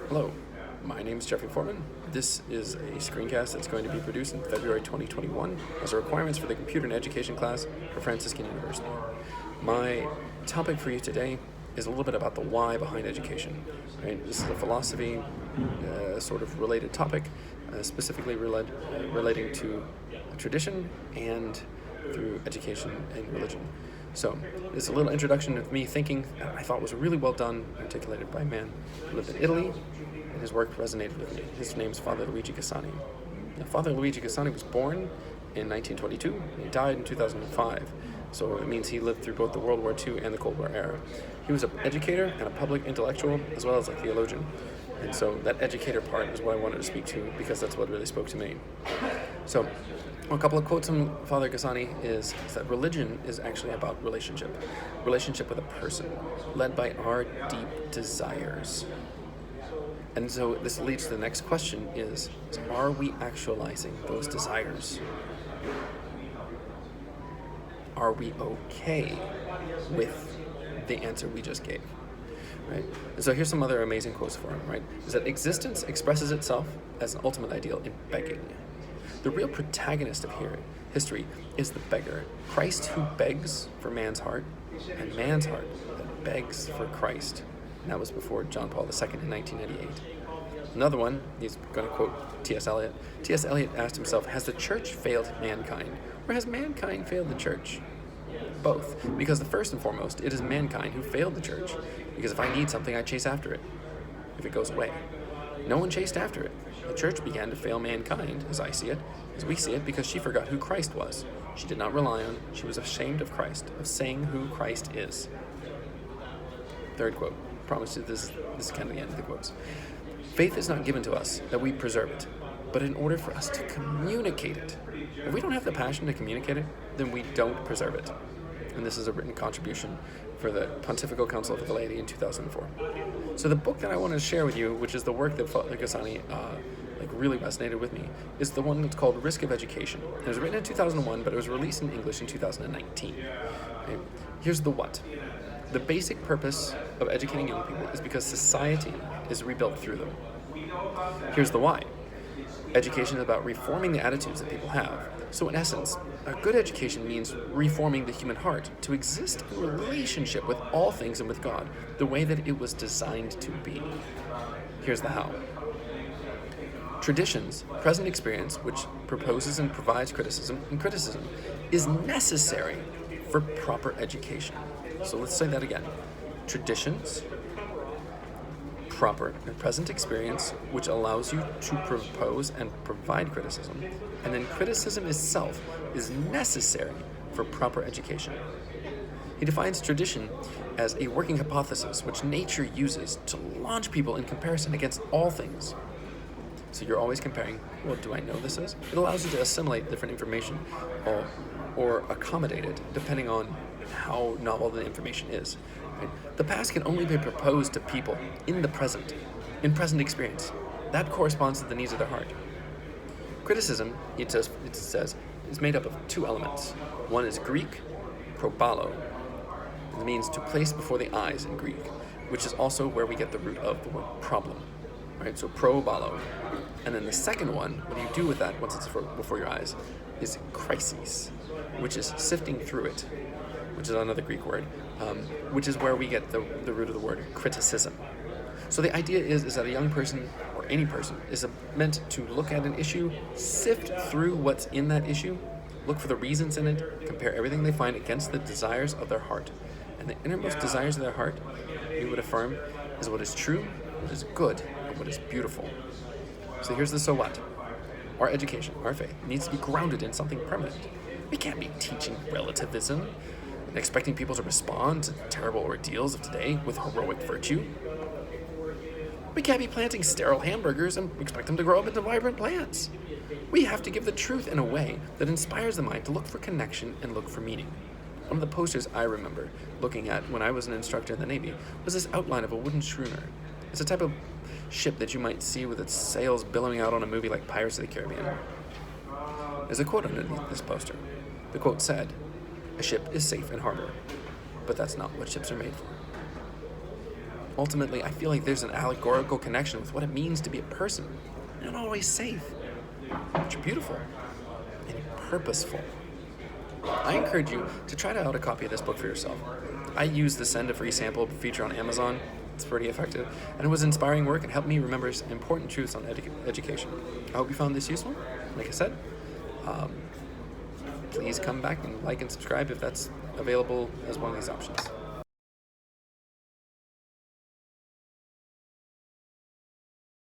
Hello, my name is Jeffrey Foreman. This is a screencast that's going to be produced in February 2021 as a requirements for the Computer and Education class for Franciscan University. My topic for you today is a little bit about the why behind education. Right? This is a philosophy sort of related topic, specifically relating to tradition and through education and religion. So, it's a little introduction of me thinking that I thought was really well done, articulated by a man who lived in Italy, and his work resonated with me. His name is Father Luigi Cassani. Now, Father Luigi Cassani was born in 1922, and he died in 2005. So it means he lived through both the World War II and the Cold War era. He was an educator and a public intellectual, as well as a theologian. And so that educator part is what I wanted to speak to, because that's what really spoke to me. So, a couple of quotes from Father Cassani is that religion is actually about relationship with a person, led by our deep desires. And so this leads to the next question is are we actualizing those desires? Are we okay with the answer we just gave? Right? And so here's some other amazing quotes for him, right? Is that existence expresses itself as an ultimate ideal in begging. The real protagonist of history is the beggar, Christ who begs for man's heart, and man's heart that begs for Christ. And that was before John Paul II in 1998. Another one, he's going to quote T.S. Eliot. T.S. Eliot asked himself, has the church failed mankind, or has mankind failed the church? Both, because the first and foremost, it is mankind who failed the church, because if I need something, I chase after it. If it goes away, no one chased after it. The church began to fail mankind, as I see it, as we see it, because she forgot who Christ was. She did not rely on, she was ashamed of Christ, of saying who Christ is. Third quote, promise you this is kind of the end of the quotes. Faith is not given to us that we preserve it, but in order for us to communicate it. If we don't have the passion to communicate it, then we don't preserve it. And this is a written contribution for the Pontifical Council of the Laity in 2004. So the book that I want to share with you, which is the work that Father Cassani really resonated with me, is the one that's called Risk of Education. It was written in 2001, but it was released in English in 2019. Right? Here's the what. The basic purpose of educating young people is because society is rebuilt through them. Here's the why. Education is about reforming the attitudes that people have. So in essence, a good education means reforming the human heart to exist in relationship with all things and with God, the way that it was designed to be. Here's the how. Traditions, present experience, which proposes and provides criticism, and criticism is necessary for proper education. So let's say that again. Traditions, proper and present experience, which allows you to propose and provide criticism, and then criticism itself is necessary for proper education. He defines tradition as a working hypothesis which nature uses to launch people in comparison against all things. So you're always comparing, well, do I know this is? It allows you to assimilate different information or accommodate it depending on how novel the information is. Right? The past can only be proposed to people in the present, in present experience. That corresponds to the needs of their heart. Criticism, it says, is made up of two elements. One is Greek, probalo. It means to place before the eyes in Greek, which is also where we get the root of the word problem. Right? So probalo. And then the second one, what do you do with that once it's before your eyes, is crises, which is sifting through it, which is another Greek word, which is where we get the root of the word criticism. So the idea is that a young person, or any person, is meant to look at an issue, sift through what's in that issue, look for the reasons in it, compare everything they find against the desires of their heart. And the innermost desires of their heart, we would affirm, is what is true, what is good, and what is beautiful. So here's the so what. Our education, our faith, needs to be grounded in something permanent. We can't be teaching relativism and expecting people to respond to terrible ordeals of today with heroic virtue. We can't be planting sterile hamburgers and expect them to grow up into vibrant plants. We have to give the truth in a way that inspires the mind to look for connection and look for meaning. One of the posters I remember looking at when I was an instructor in the Navy was this outline of a wooden schooner. It's a type of ship that you might see with its sails billowing out on a movie like Pirates of the Caribbean. There's a quote underneath this poster. The quote said, "A ship is safe in harbor, but that's not what ships are made for." Ultimately, I feel like there's an allegorical connection with what it means to be a person. You're not always safe, but you're beautiful and purposeful. I encourage you to try out a copy of this book for yourself. I use the Send a Free Sample feature on Amazon. It's pretty effective, and it was inspiring work and helped me remember some important truths on education. I hope you found this useful. Like I said, please come back and like and subscribe if that's available as one of these options.